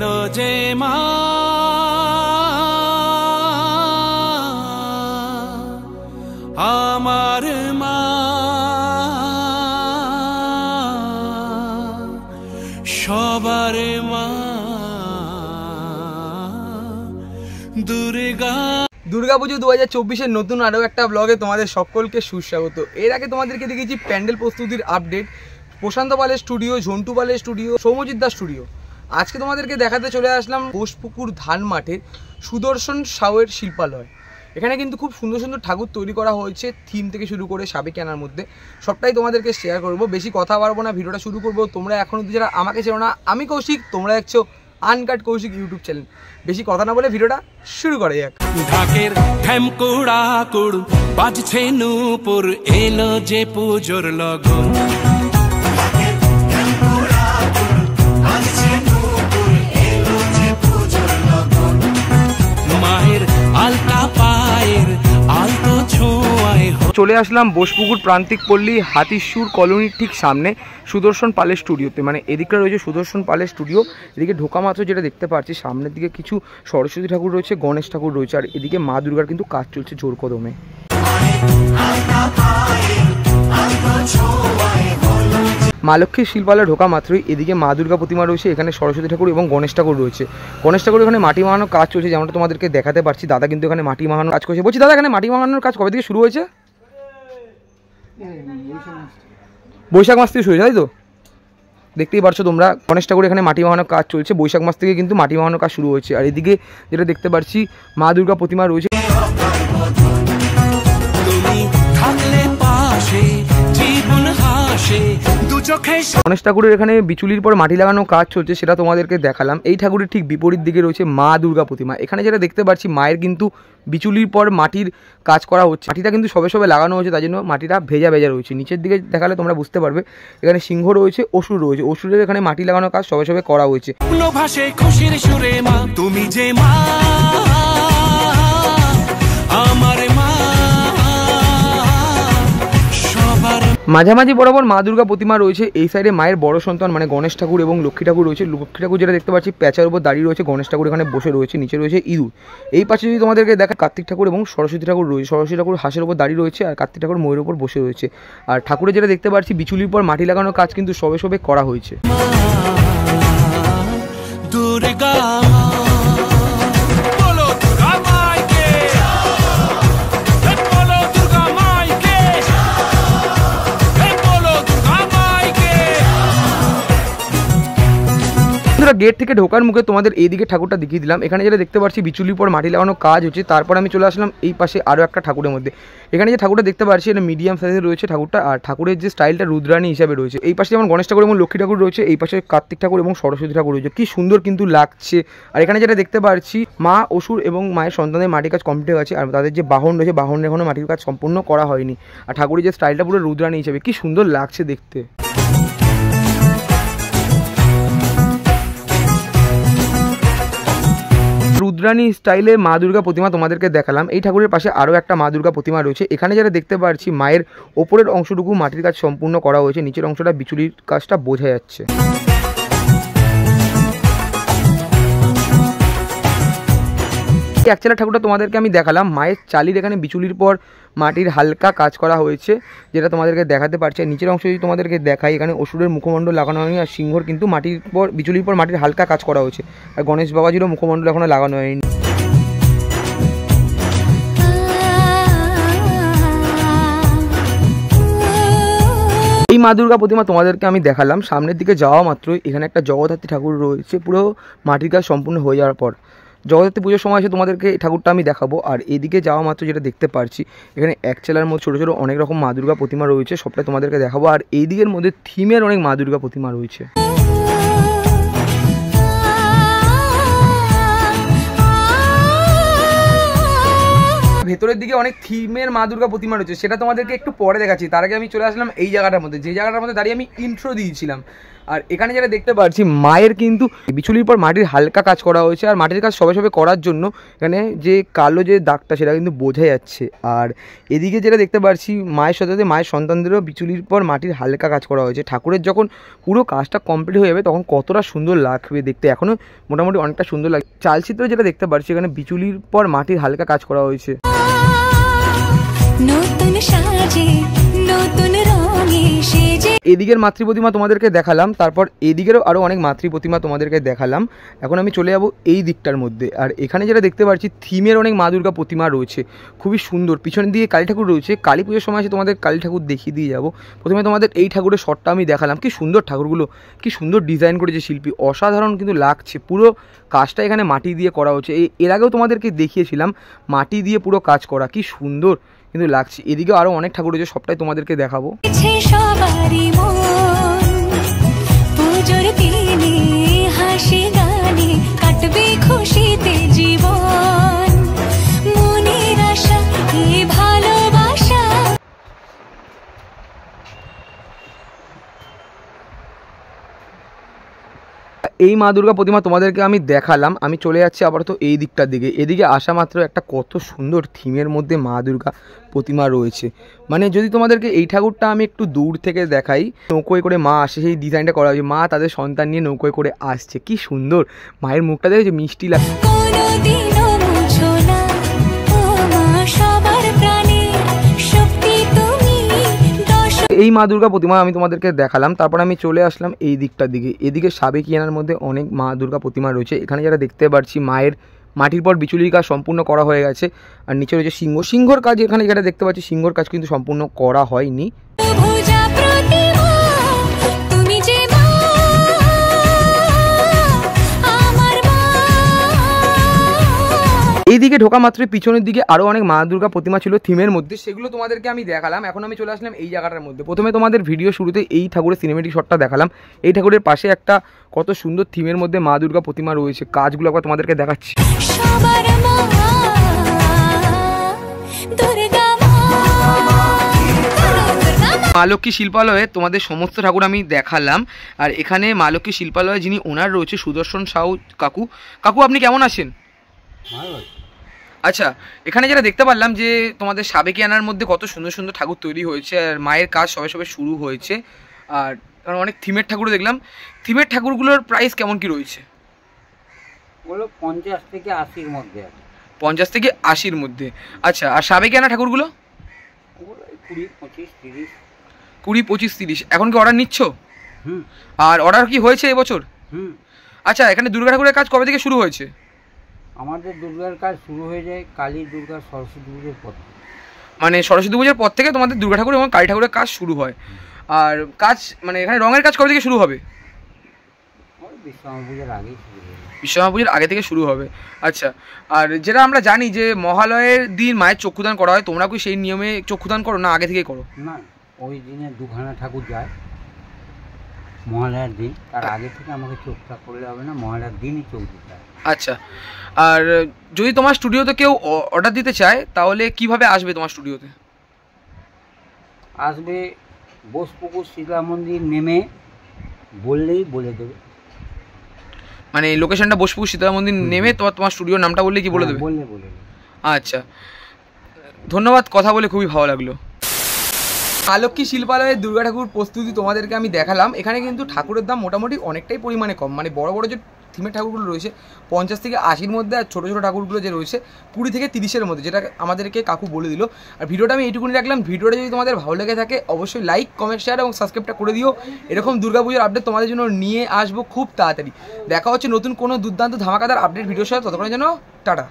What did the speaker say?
लो जे मा आमार मा সবার মা দুর্গা। দুর্গাপুজো 2024-এর নতুন আরও একটা ব্লগে তোমাদের সকলকে সুস্বাগত। এর আগে তোমাদেরকে দেখেছি প্যান্ডেল প্রস্তুতির আপডেট, প্রশান্ত পালের স্টুডিও, ঝন্টু পালের স্টুডিও, সৌম্যজিৎ দার স্টুডিও। আজকে তোমাদেরকে দেখাতে চলে আসলাম ঘোষপুকুর ধান মাঠের সুদর্শন সাউয়ের শিল্পালয়। এখানে কিন্তু খুব সুন্দর সুন্দর ঠাকুর তৈরি করা হয়েছে, থিম থেকে শুরু করে সাবেকিয়ানার মধ্যে সবটাই তোমাদেরকে শেয়ার করব। বেশি কথা বাড়বো না, ভিডিওটা শুরু করবো। তোমরা এখনও যারা আমাকে চেনো না, আমি কৌশিক, তোমরা দেখছো আনকাট কৌশিক ইউটিউব চ্যানেল। বেশি কথা না বলে ভিডিওটা শুরু করা যাক। ঢাকের ঠ্যামকুড়া কুড় বাজছে নূপুর, এলো যে পুজোর লগন। মায়ের আলতা পায়ের আলতো ছোঁয়ায়। চলে আসলাম বোসপুকুর প্রান্তিক পল্লী হাতিসুর কলোনির ঠিক সামনে সুদর্শন পালের স্টুডিওতে। মানে এদিকটা রয়েছে সুদর্শন পালের স্টুডিও, এদিকে ঢোকা মাত্র যেটা দেখতে পাচ্ছি সামনের দিকে কিছু সরস্বতী ঠাকুর রয়েছে, গণেশ ঠাকুর রয়েছে, আর এদিকে মা দুর্গার কিন্তু কাজ চলছে জোর কদমে। মা লক্ষ্মীর শিল্পালয়ে ঢোকা মাত্রই এদিকে মা দুর্গা প্রতিমা রয়েছে, এখানে সরস্বতী ঠাকুর এবং গণেশ ঠাকুর রয়েছে। গণেশ ঠাকুর এখানে মাটি মাখানোর কাজ চলছে, যেমনটা তোমাদেরকে দেখাতে পারছি। দাদা কিন্তু এখানে মাটি মাখানোর কাজ করছে। বলছি দাদা, এখানে মাটি মাখানোর কাজ কবে থেকে শুরু হয়েছে? বৈশাখ মাস থেকে শুরু হয়েছে, তাই তো? দেখতেই পারছো তোমরা, গণেশ ঠাকুর এখানে মাটি মাখানোর কাজ চলছে। বৈশাখ মাস থেকে কিন্তু মাটি মাখানোর কাজ শুরু হয়েছে। আর এদিকে যেটা দেখতে পাচ্ছি মা দুর্গা প্রতিমা রয়েছে। গণেশ ঠাকুরের এখানে বিচুলির পর মাটি লাগানো কাজ চলছে, সেটা তোমাদেরকে দেখালাম। এই ঠাকুরের ঠিক বিপরীত দিকে রয়েছে মা দুর্গা প্রতিমা। এখানে যেটা দেখতে পাচ্ছি মায়ের কিন্তু বিচুলির পর মাটির কাজ করা হচ্ছে। মাটিটা কিন্তু সবে সবে লাগানো হয়েছে, তাই জন্য মাটিটা ভেজা ভেজা রয়েছে। নিচের দিকে দেখালে তোমরা বুঝতে পারবে এখানে সিংহ রয়েছে, অসুর রয়েছে। অসুরের এখানে মাটি লাগানোর কাজ সবে সবে করা হয়েছে। খুশির সুরে মা তুমি যে মা আমার মা। মাঝামাঝি বরাবর মা দুর্গা প্রতিমা রয়েছে। এই সাইডে মায়ের বড় সন্তান মানে গণেশ ঠাকুর এবং লক্ষ্মী ঠাকুর রয়েছে। লক্ষ্মী ঠাকুর যেটা দেখতে পাচ্ছি প্যাঁচার উপর দাঁড়িয়ে রয়েছে, গণেশ ঠাকুর এখানে বসে রয়েছে, নিচে রয়েছে ইঁদুর। এই পাশে যদি তোমাদেরকে দেখা কার্তিক ঠাকুর এবং সরস্বতী ঠাকুর রয়েছে। সরস্বতী ঠাকুর হাঁসের উপর দাঁড়িয়ে রয়েছে আর কার্তিক ঠাকুর ময়ূরের উপর বসে রয়েছে। আর ঠাকুরের যেটা দেখতে পাচ্ছি বিচুলির পর মাটি লাগানোর কাজ কিন্তু সবে সবে করা হয়েছে। দুর্গা গেট থেকে ঢোকার মুখে তোমাদের এইদিকে ঠাকুরটা দেখিয়ে দিলাম। এখানে যেটা দেখতে পাচ্ছি বিচুলির পর মাটি লাগানোর কাজ হচ্ছে। তারপর আমি চলে আসলাম এই পাশে আরও একটা ঠাকুরের মধ্যে। এখানে যে ঠাকুরটা দেখতে পাচ্ছি এটা মিডিয়াম সাইজের রয়েছে ঠাকুরটা, আর ঠাকুরের যে স্টাইলটা রুদ্রাণী হিসাবে রয়েছে। এই পাশে যেমন গণেশ ঠাকুর এবং লক্ষ্মী ঠাকুর রয়েছে, এই পাশে কার্তিক ঠাকুর এবং সরস্বতী ঠাকুর রয়েছে। কি সুন্দর কিন্তু লাগছে। আর এখানে যেটা দেখতে পাচ্ছি মা অসুর এবং মায়ের সন্তানের মাটির কাজ কমপ্লিট হয়ে গেছে, আর তাদের যে বাহন রয়েছে বাহনের এখনও মাটির কাজ সম্পূর্ণ করা হয়নি। আর ঠাকুরের যে স্টাইলটা পুরো রুদ্রাণী হিসাবে, কি সুন্দর লাগছে দেখতে। রুদ্রাণী স্টাইলে মা দুর্গা প্রতিমা তোমাদেরকে দেখালাম। এই ঠাকুরের পাশে আরও একটা মা দুর্গা প্রতিমা রয়েছে। এখানে যারা দেখতে পাচ্ছি মায়ের ওপরের অংশটুকু মাটির কাজ সম্পূর্ণ করা হয়েছে, নিচের অংশটা বিচুলির কাজটা বোঝা যাচ্ছে। একচালা ঠাকুরটা তোমাদেরকে আমি দেখালাম। মায়ের চালির এখানে বিচুলির পর মাটির হালকা কাজ করা হয়েছে, যেটা তোমাদেরকে দেখাতে পারছে। নিচের অংশ যদি তোমাদেরকে দেখাই, এখানে অসুরের মুখমণ্ডল লাগানো হয়নি, আর সিংহর কিন্তু মাটির পর বিচুলির পর মাটির হালকা কাজ করা হয়েছে। আর গণেশ বাবাজিরও মুখমণ্ডল এখনও লাগানো হয়নি। এই মা দুর্গা প্রতিমা তোমাদেরকে আমি দেখালাম। সামনের দিকে যাওয়া মাত্রই এখানে একটা জগদ্ধাত্রী ঠাকুর রয়েছে, পুরো মাটির কাজ সম্পূর্ণ হয়ে যাওয়ার পর। জগদ্ধাত্রী পুজোর সময় এসে তোমাদেরকে এই ঠাকুরটা আমি দেখাবো। আর এদিকে যাওয়া মাত্র যেটা দেখতে পারছি এখানে এক চেলার মধ্যে ছোটো ছোটো অনেক রকম মা দুর্গা প্রতিমা রয়েছে, সবটাই তোমাদেরকে দেখাবো। আর এই দিকের মধ্যে থিমের অনেক মা দুর্গা প্রতিমা রয়েছে। ভেতরের দিকে অনেক থিমের মা দুর্গা প্রতিমা রয়েছে, সেটা তোমাদেরকে একটু পরে দেখাচ্ছি। তার আগে আমি চলে আসলাম এই জায়গাটার মধ্যে, যে জায়গাটার মধ্যে দাঁড়িয়ে আমি ইন্ট্রো দিয়েছিলাম। আর এখানে যেটা দেখতে পাচ্ছি, মায়ের কিন্তু বিচুলির পর মাটির হালকা কাজ করা হয়েছে। আর মাটির কাজ সবে সবে করার জন্য এখানে যে কালো যে দাগটা সেটা কিন্তু বোঝা যাচ্ছে। আর এদিকে যেটা দেখতে পাচ্ছি, মায়ের সাথে মায়ের সন্তানদেরও বিচুলির পর মাটির হালকা কাজ করা হয়েছে। ঠাকুরের যখন পুরো কাজটা কমপ্লিট হয়ে যাবে তখন কতটা সুন্দর লাগবে দেখতে, এখনও মোটামুটি অনেকটা সুন্দর লাগে। চালচিত্র যেটা দেখতে পাচ্ছি, এখানে বিচুলির পর মাটির হালকা কাজ করা হয়েছে। এদিকের মাতৃ প্রতিমা তোমাদেরকে দেখালাম, তারপর এদিকেরও আরও অনেক মাতৃ প্রতিমা তোমাদেরকে দেখালাম। এখন আমি চলে যাব এই দিকটার মধ্যে। আর এখানে যেটা দেখতে পাচ্ছি, থিমের অনেক মা দুর্গা প্রতিমা রয়েছে, খুবই সুন্দর। পিছনের দিকে কালী ঠাকুর রয়েছে, কালী পুজোর সময় এসে তোমাদের কালী ঠাকুর দেখিয়ে দিয়ে যাব। প্রথমে তোমাদের এই ঠাকুরের শটটা আমি দেখালাম, কি সুন্দর ঠাকুরগুলো, কি সুন্দর ডিজাইন করেছে শিল্পী, অসাধারণ কিন্তু লাগছে। পুরো কাজটা এখানে মাটি দিয়ে করা হচ্ছে। এর আগেও তোমাদেরকে দেখিয়েছিলাম মাটি দিয়ে পুরো কাজ করা, কি সুন্দর কিন্তু লাগছে। এদিকেও আরও অনেক ঠাকুর রয়েছে, সবটাই তোমাদেরকে দেখাবো। এই মা দুর্গা প্রতিমা তোমাদেরকে আমি দেখালাম। আমি চলে যাচ্ছি আপাতত এই দিকটার দিকে। এদিকে আসা মাত্র একটা কত সুন্দর থিমের মধ্যে মা দুর্গা প্রতিমা রয়েছে। মানে যদি তোমাদেরকে এই ঠাকুরটা আমি একটু দূর থেকে দেখাই, নৌকোয় করে মা আসে, সেই ডিজাইনটা করা হয়েছে, মা তাদের সন্তান নিয়ে নৌকোয় করে আসছে, কি সুন্দর। মায়ের মুখটা দেখেছে মিষ্টি লাগে। এই মা দুর্গা প্রতিমা আমি তোমাদেরকে দেখালাম। তারপর আমি চলে আসলাম এই দিকটার দিকে। এদিকে সাবেকিয়ানার মধ্যে অনেক মা দুর্গা প্রতিমা রয়েছে। এখানে যারা দেখতে পাচ্ছি, মায়ের মাটির পর বিচুলির কাজ সম্পূর্ণ করা হয়ে গেছে। আর নিচে রয়েছে সিংহর কাজ। এখানে যেটা দেখতে পাচ্ছি, সিংহর কাজ কিন্তু সম্পূর্ণ করা হয়নি। এইদিকে ঢোকা মাত্রই পিছনের দিকে আরও অনেক মা দুর্গা প্রতিমা ছিল থিমের মধ্যে, সেগুলো তোমাদেরকে আমি দেখালাম। এখন আমি চলে আসলাম এই জায়গাটার মধ্যে। প্রথমে তোমাদের ভিডিও শুরুতে এই ঠাকুরের সিনেমেটিক শটটা দেখালাম। এই ঠাকুরের পাশে একটা কত সুন্দর থিমের মধ্যে মা দুর্গা প্রতিমা রয়েছে, কাজগুলো একবার তোমাদেরকে দেখাচ্ছি। মা লক্ষ্মী শিল্পালয়ে তোমাদের সমস্ত ঠাকুর আমি দেখালাম। আর এখানে মা লক্ষ্মী শিল্পালয়ে যিনি ওনার রয়েছে, সুদর্শন সাউ কাকু। কাকু, আপনি কেমন আছেন? আচ্ছা, এখানে যেটা দেখতে পারলাম যে তোমাদের সাবেকিয়ানার মধ্যে কত সুন্দর সুন্দর ঠাকুর তৈরি হয়েছে। আর মায়ের কাজ সবে সবে শুরু হয়েছে। আর কারণ অনেক থিমের ঠাকুর দেখলাম। থিমের ঠাকুরগুলোর প্রাইস কেমন কি রয়েছে? ওগুলো 50 থেকে 80-র মধ্যে আছে। 50 থেকে 80-র মধ্যে। আচ্ছা, আর সাবেকিয়ানা ঠাকুরগুলো? ওগুলো 20, 25, 30। 20, 25, 30। এখন কি অর্ডার নিচ্ছ? আর অর্ডার কি হয়েছে এবছর? আচ্ছা, এখানে দুর্গা ঠাকুরের কাজ কবে থেকে শুরু হয়েছে? আমাদের দুর্গার কাজ শুরু হয়ে যায় কালী দুর্গা সরস্বতী পুজোর পর। মানে সরস্বতী পুজোর পর থেকে তোমাদের দুর্গা ঠাকুর এবং কালী ঠাকুরের কাজ শুরু হয়। আর কাজ মানে এখানে রঙের কাজ কবে থেকে শুরু হবে? বিশ্বকর্মা পুজোর আগেই শুরু হবে। বিশ্বকর্মা পুজোর আগে থেকে শুরু হবে। আচ্ছা, আর যেটা আমরা জানি যে মহালয়ের দিন মায়ের চক্ষুদান করা হয়, তোমরা কি সেই নিয়মে চক্ষুদান করো না আগে থেকে করো? না, ওই দিনে দুখানা ঠাকুর যায় মহালয়ার দিন, তার আগে থেকে আমাকে চোখটা করলে হবে না, মহালয়ার দিনই চোখ দিতে হয়। আচ্ছা, আর যদি তোমার স্টুডিওতে কেউ অর্ডার দিতে চায় তাহলে কিভাবে আসবে তোমার স্টুডিওতে? আসবে বোসপুকুর শীতলা মন্দির নেমে বললেই বলে দেবে। মানে লোকেশনটা বোসপুকুর শীতলা মন্দির নেমে তোমার স্টুডিওর নামটা বললে কি বলে দেবে? বললে বলে দেবে। আচ্ছা, ধন্যবাদ, কথা বলে খুবই ভালো লাগলো। মা লক্ষ্মী শিল্পালয়ের দুর্গা ঠাকুর প্রস্তুতি তোমাদেরকে আমি দেখালাম। এখানে কিন্তু ঠাকুরের দাম মোটামুটি অনেকটাই পরিমাণে কম। মানে বড় বড় যে থিমের ঠাকুরগুলো রয়েছে 50 থেকে 80-র মধ্যে, আর ছোটো ছোটো ঠাকুরগুলো যে রয়েছে 20 থেকে 30-এর মধ্যে, যেটা আমাদেরকে কাকু বলে দিল। আর ভিডিওটা আমি এইটুকুনি রাখলাম। ভিডিওটা যদি তোমাদের ভালো লেগে থাকে অবশ্যই লাইক, কমেন্ট, শেয়ার এবং সাবস্ক্রাইবটা করে দিও। এরকম দুর্গাপুজোর আপডেট তোমাদের জন্য নিয়ে আসবো খুব তাড়াতাড়ি। দেখা হচ্ছে নতুন কোনো দুর্দান্ত ধামাকাদার আপডেট ভিডিওর সাথে। ততক্ষণের জন্য টাটা।